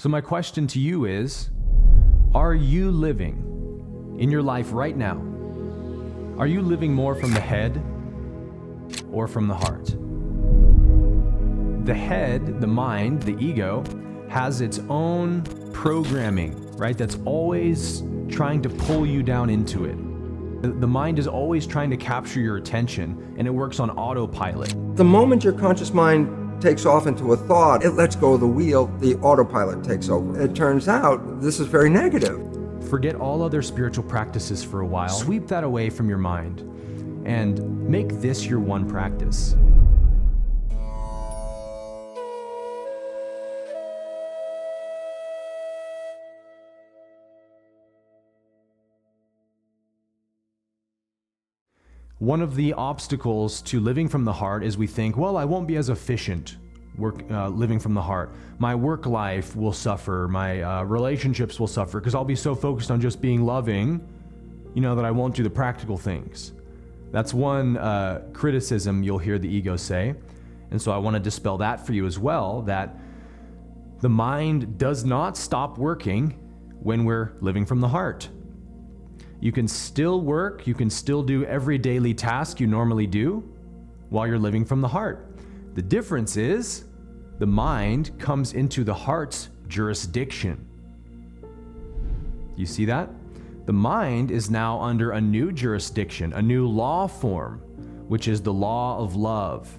So my question to you is, are you living in your life right now? Are you living more from the head or from the heart? The head, the mind, the ego, has its own programming, right? That's always trying to pull you down into it. The mind is always trying to capture your attention, and it works on autopilot. The moment your conscious mind takes off into a thought, it lets go of the wheel, the autopilot takes over. It turns out this is very negative. Forget all other spiritual practices for a while. Sweep that away from your mind and make this your one practice. One of the obstacles to living from the heart is we think, well, I won't be as efficient living from the heart. My work life will suffer. My relationships will suffer because I'll be so focused on just being loving, that I won't do the practical things. That's one criticism you'll hear the ego say. And so I want to dispel that for you as well, that the mind does not stop working when we're living from the heart. You can still work, you can still do every daily task you normally do while you're living from the heart. The difference is the mind comes into the heart's jurisdiction. You see that? The mind is now under a new jurisdiction, a new law form, which is the law of love.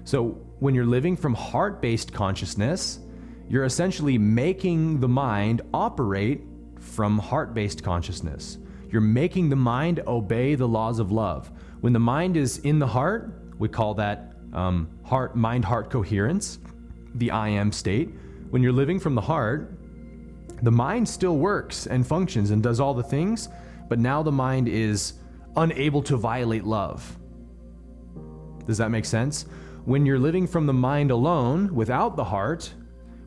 So when you're living from heart-based consciousness, you're essentially making the mind operate from heart-based consciousness. You're making the mind obey the laws of love. When the mind is in the heart, we call that mind-heart coherence, the I am state. When you're living from the heart, the mind still works and functions and does all the things, but now the mind is unable to violate love. Does that make sense? When you're living from the mind alone, without the heart,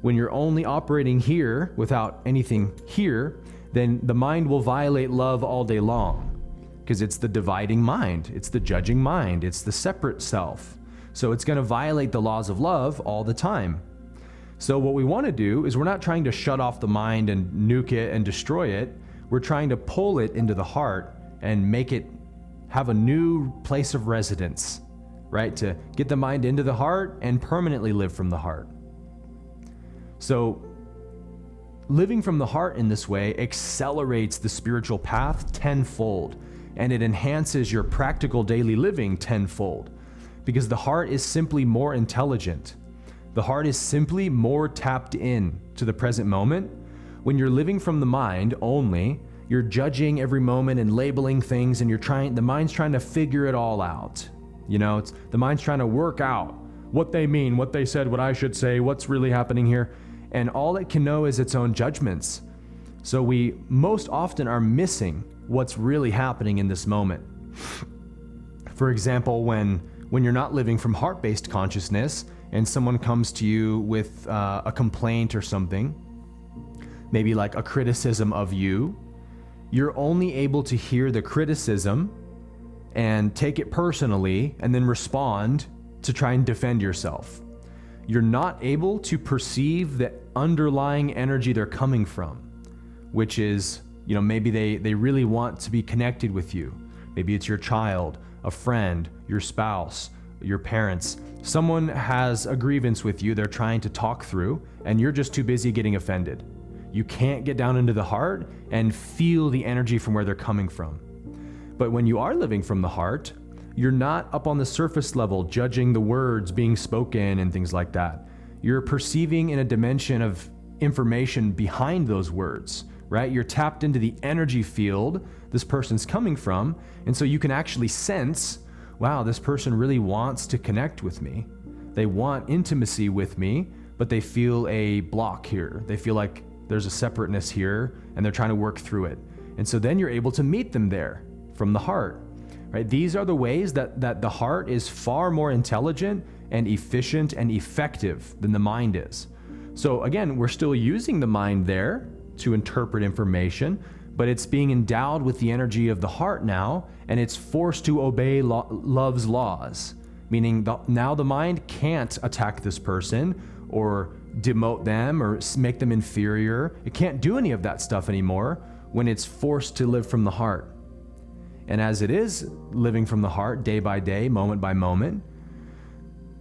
when you're only operating here without anything here, then the mind will violate love all day long because it's the dividing mind, it's the judging mind, it's the separate self. So it's going to violate the laws of love all the time. So what we want to do is we're not trying to shut off the mind and nuke it and destroy it. We're trying to pull it into the heart and make it have a new place of residence, right? To get the mind into the heart and permanently live from the heart. So living from the heart in this way accelerates the spiritual path tenfold, and it enhances your practical daily living tenfold, because the heart is simply more intelligent. The heart is simply more tapped in to the present moment. When you're living from the mind only, you're judging every moment and labeling things, and the mind's trying to figure it all out. The mind's trying to work out what they mean, what they said, what I should say, what's really happening here. And all it can know is its own judgments. So we most often are missing what's really happening in this moment. For example, when you're not living from heart-based consciousness and someone comes to you with a complaint or something, maybe like a criticism of you, you're only able to hear the criticism and take it personally and then respond to try and defend yourself. You're not able to perceive the underlying energy they're coming from, which is, maybe they really want to be connected with you. Maybe it's your child, a friend, your spouse, your parents. Someone has a grievance with you they're trying to talk through, and you're just too busy getting offended. You can't get down into the heart and feel the energy from where they're coming from. But when you are living from the heart, you're not up on the surface level judging the words being spoken and things like that. You're perceiving in a dimension of information behind those words, right? You're tapped into the energy field this person's coming from, and so you can actually sense, wow, this person really wants to connect with me. They want intimacy with me, but they feel a block here. They feel like there's a separateness here, and they're trying to work through it. And so then you're able to meet them there from the heart. Right? These are the ways that the heart is far more intelligent and efficient and effective than the mind is. So again, we're still using the mind there to interpret information, but it's being endowed with the energy of the heart now, and it's forced to obey love's laws, meaning now the mind can't attack this person or demote them or make them inferior. It can't do any of that stuff anymore when it's forced to live from the heart. And as it is living from the heart day by day, moment by moment,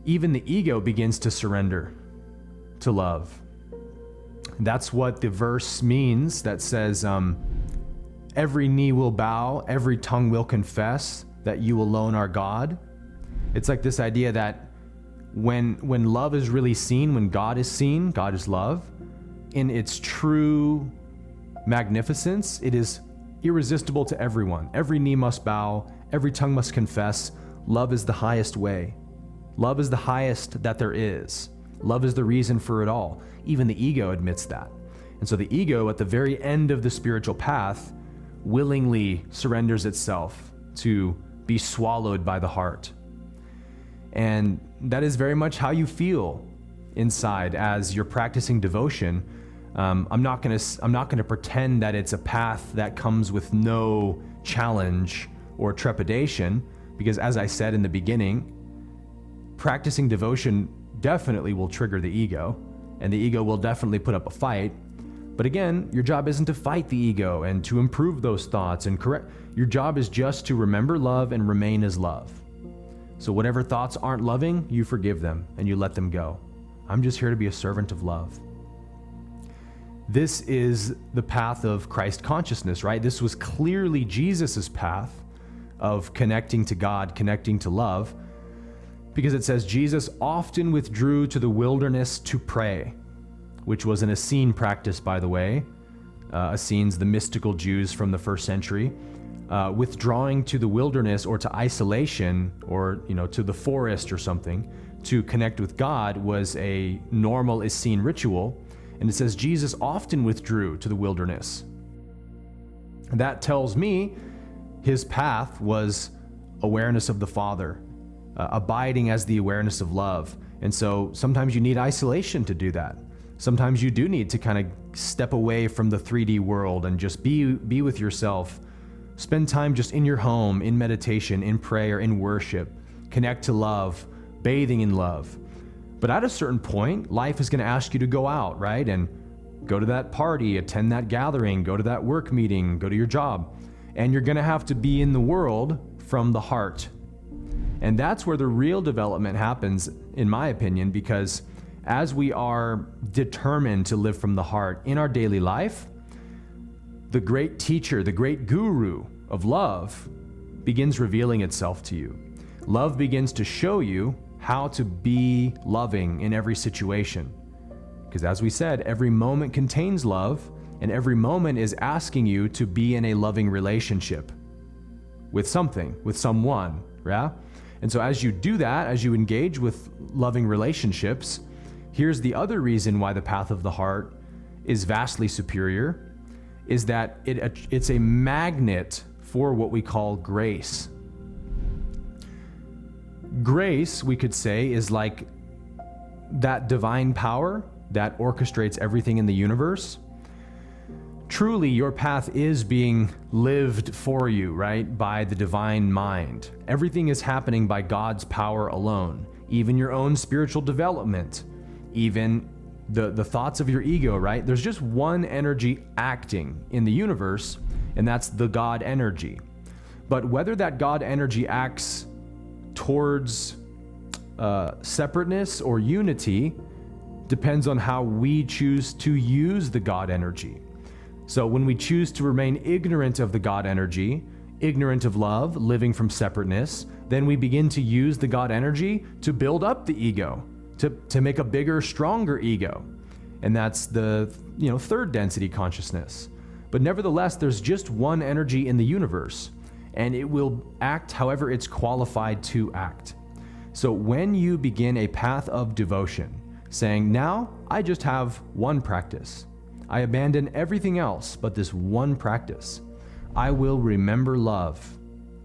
even the ego begins to surrender to love. That's what the verse means that says, every knee will bow, every tongue will confess that you alone are God. It's like this idea that when love is really seen, when God is seen, God is love, in its true magnificence, it is irresistible to everyone. Every knee must bow, every tongue must confess. Love is the highest way. Love is the highest that there is. Love is the reason for it all. Even the ego admits that. And so the ego, at the very end of the spiritual path, willingly surrenders itself to be swallowed by the heart. And that is very much how you feel inside as you're practicing devotion. I'm not going to pretend that it's a path that comes with no challenge or trepidation, because as I said in the beginning, practicing devotion definitely will trigger the ego, and the ego will definitely put up a fight. But again, your job isn't to fight the ego and to improve those thoughts and correct. Your job is just to remember love and remain as love. So whatever thoughts aren't loving, you forgive them and you let them go. I'm just here to be a servant of love. This is the path of Christ consciousness, right? This was clearly Jesus's path of connecting to God, connecting to love, because it says Jesus often withdrew to the wilderness to pray, which was an Essene practice, by the way. Essenes, the mystical Jews from the first century. Withdrawing to the wilderness or to isolation or, to the forest or something to connect with God was a normal Essene ritual. And it says Jesus often withdrew to the wilderness. That tells me his path was awareness of the Father, abiding as the awareness of love. And so sometimes you need isolation to do that. Sometimes you do need to kind of step away from the 3D world and just be with yourself. Spend time just in your home, in meditation, in prayer, in worship. Connect to love, bathing in love. But at a certain point, life is going to ask you to go out, right? And go to that party, attend that gathering, go to that work meeting, go to your job. And you're going to have to be in the world from the heart. And that's where the real development happens, in my opinion, because as we are determined to live from the heart in our daily life, the great teacher, the great guru of love begins revealing itself to you. Love begins to show you how to be loving in every situation. Because as we said, every moment contains love, and every moment is asking you to be in a loving relationship with something, with someone, yeah? And so as you do that, as you engage with loving relationships, here's the other reason why the path of the heart is vastly superior, is that it's a magnet for what we call grace. Grace, we could say, is like that divine power that orchestrates everything in the universe. Truly, your path is being lived for you, right, by the divine mind. Everything is happening by God's power alone, even your own spiritual development, even the thoughts of your ego, right? There's just one energy acting in the universe, and that's the God energy. But whether that God energy acts towards separateness or unity depends on how we choose to use the God energy. So when we choose to remain ignorant of the God energy, ignorant of love, living from separateness, then we begin to use the God energy to build up the ego, to make a bigger, stronger ego. And that's the third density consciousness. But nevertheless, there's just one energy in the universe, and it will act however it's qualified to act. So when you begin a path of devotion, saying, now I just have one practice, I abandon everything else but this one practice, I will remember love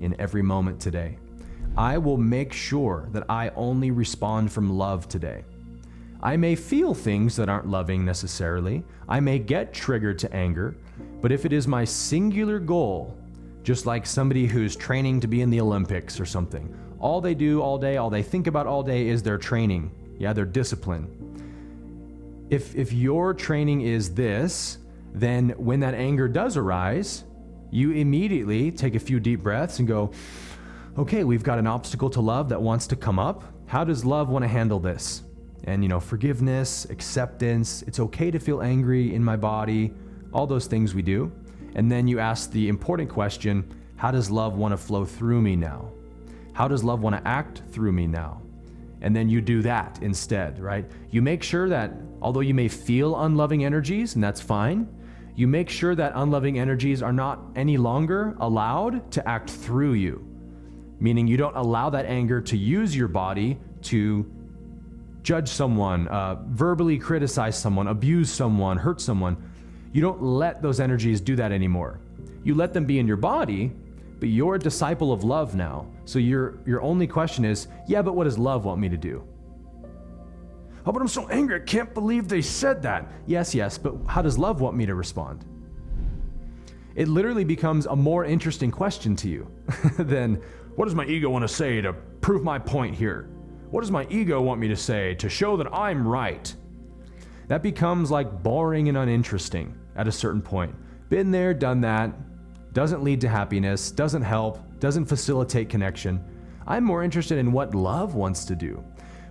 in every moment today. I will make sure that I only respond from love today. I may feel things that aren't loving necessarily. I may get triggered to anger, but if it is my singular goal, just like somebody who's training to be in the Olympics or something, all they do all day, all they think about all day is their training, their discipline. If your training is this, then when that anger does arise, you immediately take a few deep breaths and go, okay, we've got an obstacle to love that wants to come up. How does love want to handle this? And forgiveness, acceptance, it's okay to feel angry in my body, all those things we do. And then you ask the important question, how does love want to flow through me now? How does love want to act through me now? And then you do that instead, right? You make sure that although you may feel unloving energies, and that's fine, you make sure that unloving energies are not any longer allowed to act through you. Meaning you don't allow that anger to use your body to judge someone, verbally criticize someone, abuse someone, hurt someone. You don't let those energies do that anymore. You let them be in your body, but you're a disciple of love now. So your only question is, yeah, but what does love want me to do? Oh, but I'm so angry, I can't believe they said that. Yes, but how does love want me to respond? It literally becomes a more interesting question to you than, what does my ego want to say to prove my point here? What does my ego want me to say to show that I'm right? That becomes like boring and uninteresting at a certain point. Been there, done that. Doesn't lead to happiness, doesn't help, doesn't facilitate connection. I'm more interested in what love wants to do.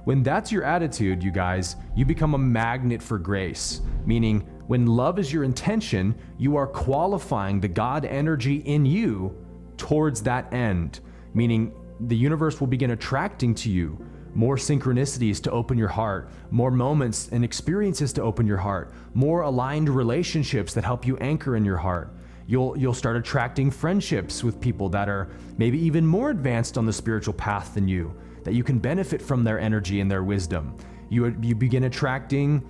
When that's your attitude, you guys, you become a magnet for grace. Meaning, when love is your intention, you are qualifying the God energy in you towards that end. Meaning, the universe will begin attracting to you more synchronicities to open your heart, more moments and experiences to open your heart, more aligned relationships that help you anchor in your heart. You'll start attracting friendships with people that are maybe even more advanced on the spiritual path than you, that you can benefit from their energy and their wisdom. You begin attracting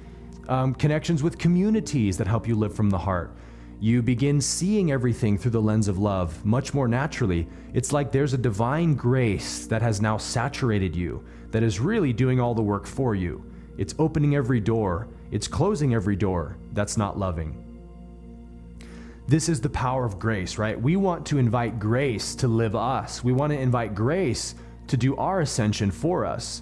connections with communities that help you live from the heart. You begin seeing everything through the lens of love much more naturally. It's like there's a divine grace that has now saturated you, that is really doing all the work for you. It's opening every door. It's closing every door that's not loving. This is the power of grace, right? We want to invite grace to live us. We want to invite grace to do our ascension for us.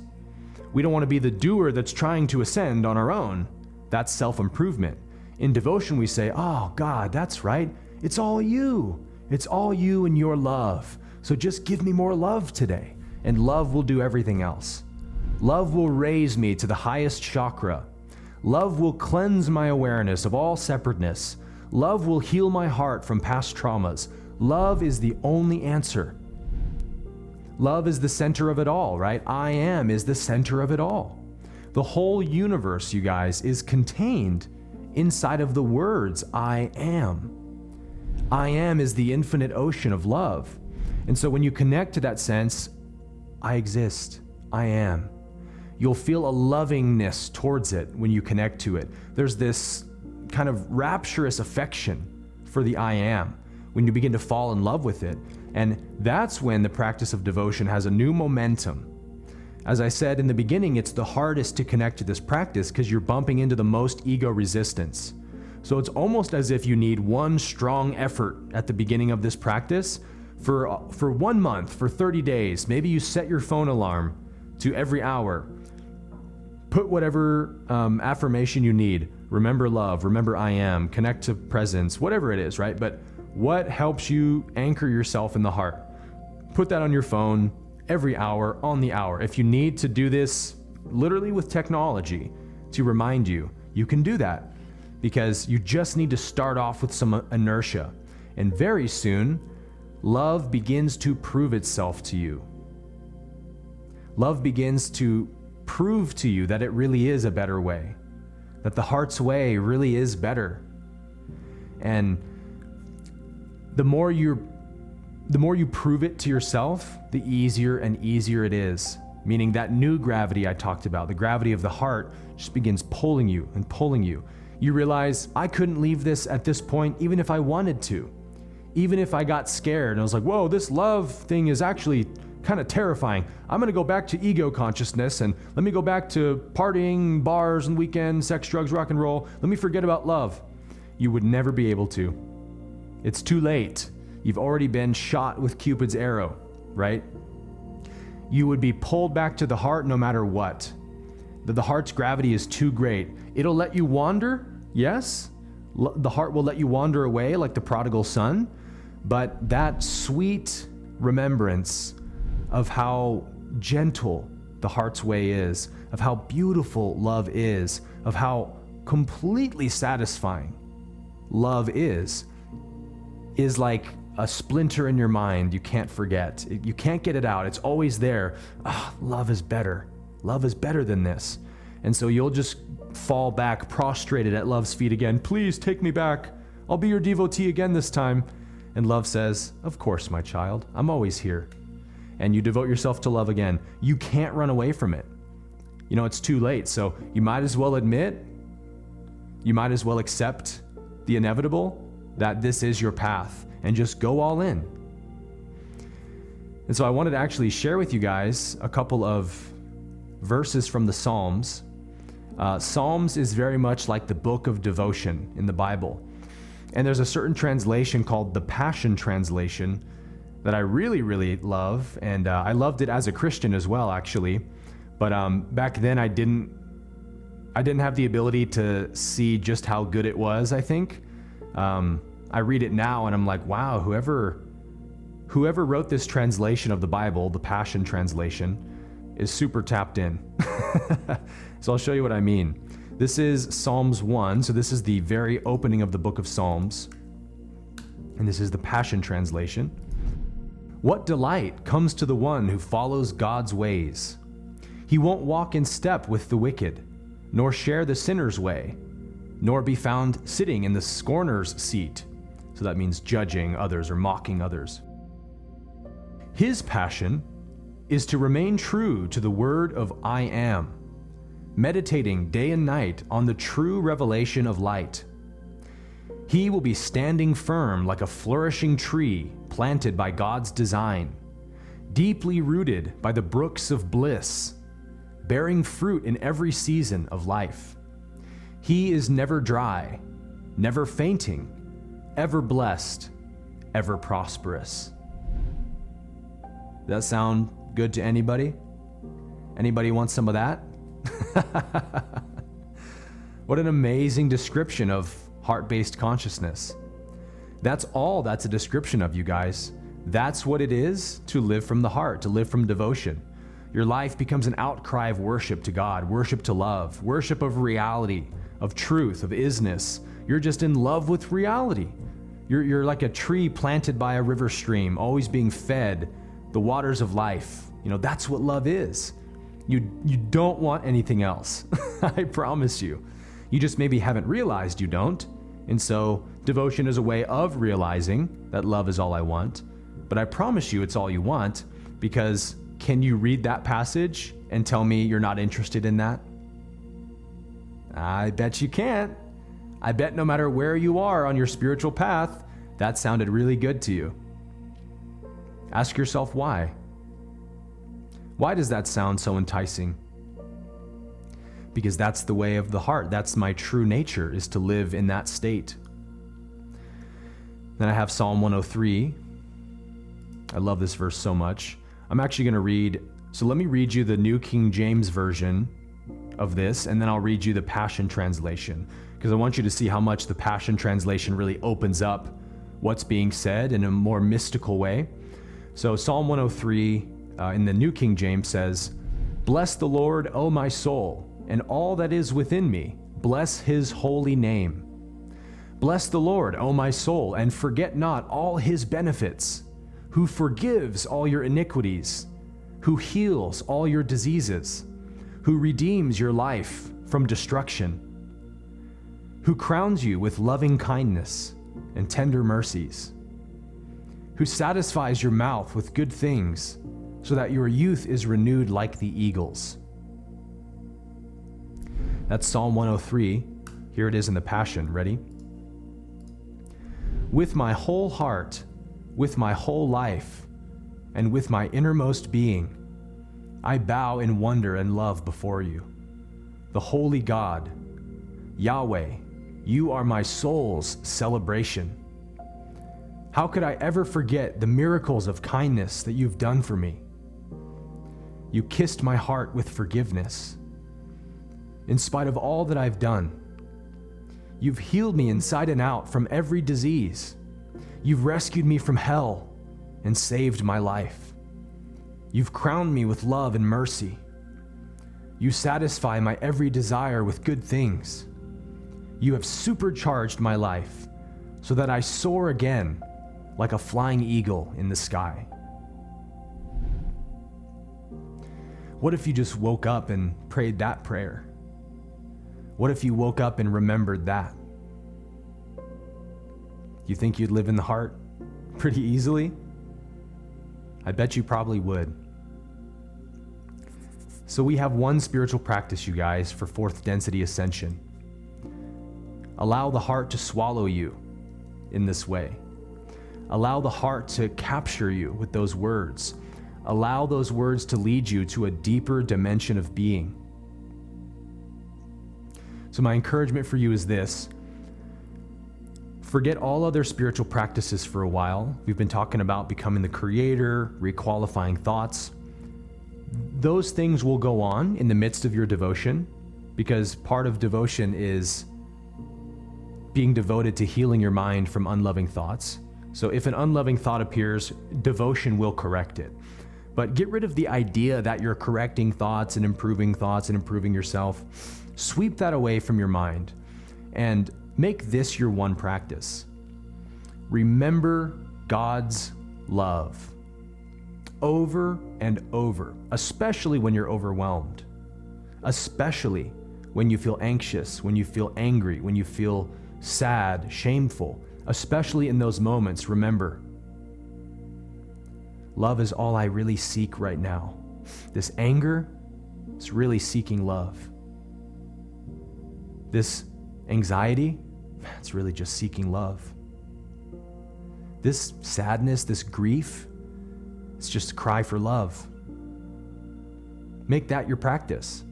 We don't want to be the doer that's trying to ascend on our own. That's self-improvement. In devotion, we say, oh, God, that's right. It's all you. It's all you and your love. So just give me more love today, and love will do everything else. Love will raise me to the highest chakra. Love will cleanse my awareness of all separateness. Love will heal my heart from past traumas. Love is the only answer. Love is the center of it all, right? I am is the center of it all. The whole universe, you guys, is contained inside of the words, I am. I am is the infinite ocean of love. And so when you connect to that sense, I exist, I am, you'll feel a lovingness towards it when you connect to it. There's this kind of rapturous affection for the I am when you begin to fall in love with it. And that's when the practice of devotion has a new momentum. As I said in the beginning, it's the hardest to connect to this practice because you're bumping into the most ego resistance. So it's almost as if you need one strong effort at the beginning of this practice for 1 month, for 30 days. Maybe you set your phone alarm to every hour. Put whatever affirmation you need. Remember love, remember I am, connect to presence, whatever it is, right? But what helps you anchor yourself in the heart? Put that on your phone every hour, on the hour. If you need to do this literally with technology to remind you, you can do that because you just need to start off with some inertia. And very soon, love begins to prove itself to you. Love begins to prove to you that it really is a better way, that the heart's way really is better. And the more you prove it to yourself, the easier and easier it is. Meaning that new gravity I talked about, the gravity of the heart, just begins pulling you and pulling you. You realize, I couldn't leave this at this point even if I wanted to. Even if I got scared and I was like, whoa, this love thing is actually kind of terrifying. I'm going to go back to ego consciousness and let me go back to partying, bars and weekends, sex, drugs, rock and roll. Let me forget about love. You would never be able to. It's too late. You've already been shot with Cupid's arrow, right? You would be pulled back to the heart no matter what. that the heart's gravity is too great. It'll let you wander, yes. The heart will let you wander away like the prodigal son, but that sweet remembrance of how gentle the heart's way is, of how beautiful love is, of how completely satisfying love is like a splinter in your mind you can't forget. You can't get it out. It's always there. Love is better. Love is better than this. And so you'll just fall back prostrated at love's feet again. Please take me back. I'll be your devotee again this time. And love says, of course, my child, I'm always here. And you devote yourself to love again. You can't run away from it. It's too late. So you might as well admit, you might as well accept the inevitable, that this is your path, and just go all in. And so I wanted to actually share with you guys a couple of verses from the Psalms. Psalms is very much like the book of devotion in the Bible. And there's a certain translation called the Passion Translation that I really, really love. And I loved it as a Christian as well, actually. But back then I didn't have the ability to see just how good it was, I think. I read it now and I'm like, wow, whoever wrote this translation of the Bible, the Passion Translation, is super tapped in. So I'll show you what I mean. This is Psalms 1, so this is the very opening of the book of Psalms. And this is the Passion Translation. What delight comes to the one who follows God's ways? He won't walk in step with the wicked, nor share the sinner's way, nor be found sitting in the scorner's seat. So that means judging others or mocking others. His passion is to remain true to the word of I am, meditating day and night on the true revelation of light. He will be standing firm like a flourishing tree planted by God's design, deeply rooted by the brooks of bliss, bearing fruit in every season of life. He is never dry, never fainting, ever blessed, ever prosperous. Does that sound good to anybody? Anybody want some of that? What an amazing description of heart-based consciousness. That's all that's a description of, you guys. That's what it is to live from the heart, to live from devotion. Your life becomes an outcry of worship to God, worship to love, worship of reality, of truth, of isness. You're just in love with reality. You're like a tree planted by a river stream, always being fed the waters of life. That's what love is. You don't want anything else. I promise you. You just maybe haven't realized you don't. And so devotion is a way of realizing that love is all I want. But I promise you it's all you want, because can you read that passage and tell me you're not interested in that? I bet you can't. I bet no matter where you are on your spiritual path, that sounded really good to you. Ask yourself why. Why does that sound so enticing? Because that's the way of the heart. That's my true nature, is to live in that state. Then I have Psalm 103. I love this verse so much. I'm actually going to read, so let me read you the New King James Version of this, and then I'll read you the Passion Translation, because I want you to see how much the Passion Translation really opens up what's being said in a more mystical way. So Psalm 103 in the New King James says, "Bless the Lord, O my soul, and all that is within me. Bless his holy name. Bless the Lord, O my soul, and forget not all his benefits, who forgives all your iniquities, who heals all your diseases, who redeems your life from destruction, who crowns you with loving kindness and tender mercies, who satisfies your mouth with good things, so that your youth is renewed like the eagles." That's Psalm 103. Here it is in the Passion. Ready? "With my whole heart, with my whole life, and with my innermost being, I bow in wonder and love before you, the holy God. Yahweh, you are my soul's celebration. How could I ever forget the miracles of kindness that you've done for me? You kissed my heart with forgiveness. in spite of all that I've done. You've healed me inside and out from every disease. You've rescued me from hell and saved my life. You've crowned me with love and mercy. You satisfy my every desire with good things. You have supercharged my life so that I soar again like a flying eagle in the sky. What if you just woke up and prayed that prayer? What if you woke up and remembered that? You think you'd live in the heart pretty easily? I bet you probably would. So we have one spiritual practice, you guys, for fourth density ascension. Allow the heart to swallow you in this way. Allow the heart to capture you with those words. Allow those words to lead you to a deeper dimension of being. So my encouragement for you is this. Forget all other spiritual practices for a while. We've been talking about becoming the creator, requalifying thoughts. Those things will go on in the midst of your devotion, because part of devotion is being devoted to healing your mind from unloving thoughts. So if an unloving thought appears, devotion will correct it. But get rid of the idea that you're correcting thoughts and improving yourself. Sweep that away from your mind and make this your one practice. Remember God's love over and over, especially when you're overwhelmed, especially when you feel anxious, when you feel angry, when you feel sad, shameful. Especially in those moments, remember, love is all I really seek right now. This anger is really seeking love. This anxiety, it's really just seeking love. This sadness, this grief, it's just a cry for love. Make that your practice.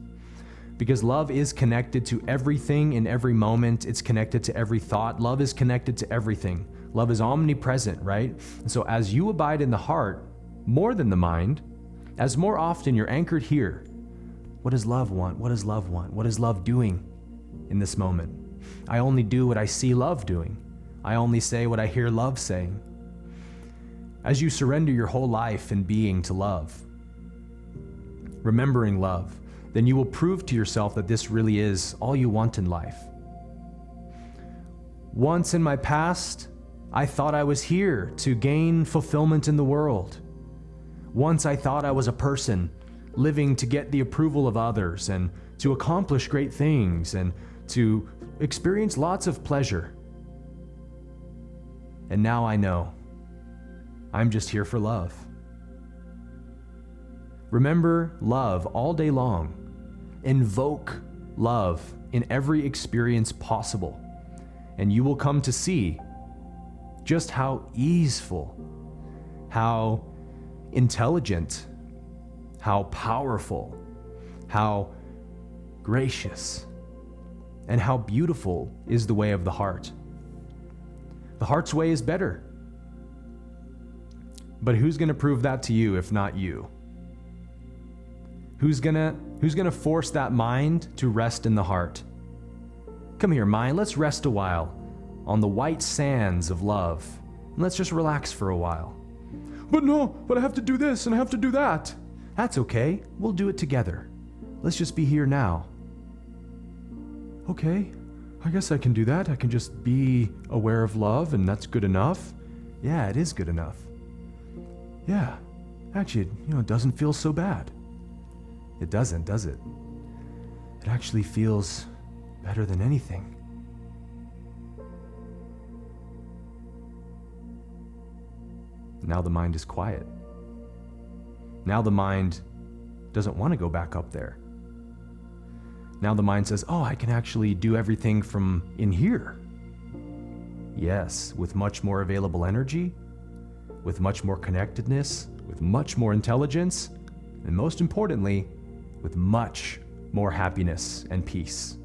Because love is connected to everything in every moment. It's connected to every thought. Love is connected to everything. Love is omnipresent, right? And so as you abide in the heart, more than the mind, as more often you're anchored here, what does love want? What does love want? What is love doing in this moment? I only do what I see love doing. I only say what I hear love saying. As you surrender your whole life and being to love, remembering love, then you will prove to yourself that this really is all you want in life. Once in my past, I thought I was here to gain fulfillment in the world. Once I thought I was a person living to get the approval of others and to accomplish great things and to experience lots of pleasure. And now I know I'm just here for love. Remember love all day long. Invoke love in every experience possible, and you will come to see just how easeful, how intelligent, how powerful, how gracious, and how beautiful is the way of the heart. The heart's way is better. But who's going to prove that to you if not you? Who's gonna force that mind to rest in the heart? Come here, mind, let's rest a while on the white sands of love. And let's just relax for a while. But I have to do this and I have to do that. That's okay, we'll do it together. Let's just be here now. Okay, I guess I can do that. I can just be aware of love and that's good enough. Yeah, it is good enough. Yeah, actually, it doesn't feel so bad. It doesn't, does it? It actually feels better than anything. Now the mind is quiet. Now the mind doesn't want to go back up there. Now the mind says, I can actually do everything from in here. Yes, with much more available energy, with much more connectedness, with much more intelligence, and most importantly, with much more happiness and peace.